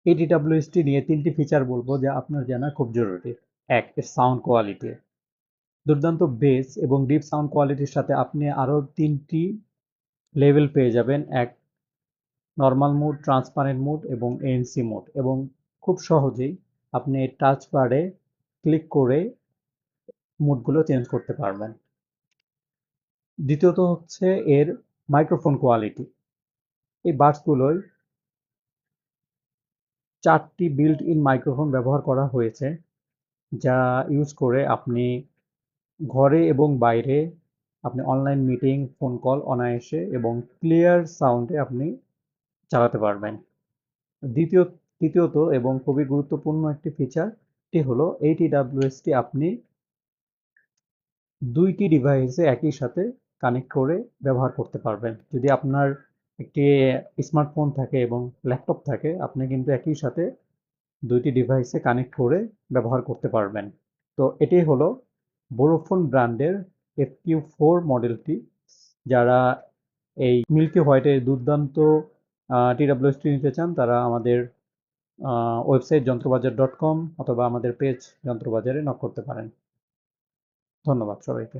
এই টিডাব্লিউএসটি নিয়ে 3টি ফিচার বলবো যা আপনার জানা খুব জরুরি। এক, এর সাউন্ড কোয়ালিটি। দুর্দান্ত বেস এবং ডিপ সাউন্ড কোয়ালিটির সাথে আপনি আরও 3টি লেভেল পেয়ে যাবেন। এক, নর্মাল মোড, ট্রান্সপারেন্ট মোড এবং এএনসি মোড, এবং খুব সহজেই আপনি টাচ বারে ক্লিক করে মোডগুলো চেঞ্জ করতে পারবেন। দ্বিতীয়ত হচ্ছে এর মাইক্রোফোন কোয়ালিটি। এই বাডসগুলোয় 4টি বিল্ট ইন মাইক্রোফোন ব্যবহার করা হয়েছে, যা ইউজ করে আপনি ঘরে এবং বাইরে আপনি অনলাইন মিটিং, ফোন কল অনায়াসে এবং ক্লিয়ার সাউন্ডে আপনি চালাতে পারবেন। দ্বিতীয় তৃতীয়ত এবং খুবই গুরুত্বপূর্ণ একটি ফিচারটি হলো এই টিডাব্লিউএসটি আপনি 2টি ডিভাইসে একই সাথে কানেক্ট করে ব্যবহার করতে পারবেন। যদি আপনার একটি স্মার্টফোন থাকে এবং ল্যাপটপ থাকে, আপনি কিন্তু একই সাথে 2টি ডিভাইসে কানেক্ট করে ব্যবহার করতে পারবেন। তো এটাই হলো বোরোফোন ব্র্যান্ডের FQ4 মডেলটি। যারা এই মিল্কি হোয়াইটের দুর্দান্ত টিডাব্লিউএসটি নিতে চান, তারা আমাদের ওয়েবসাইট যন্ত্রবাজার.com অথবা আমাদের পেজ যন্ত্রবাজারে নক করতে পারেন। ধন্যবাদ সবাইকে।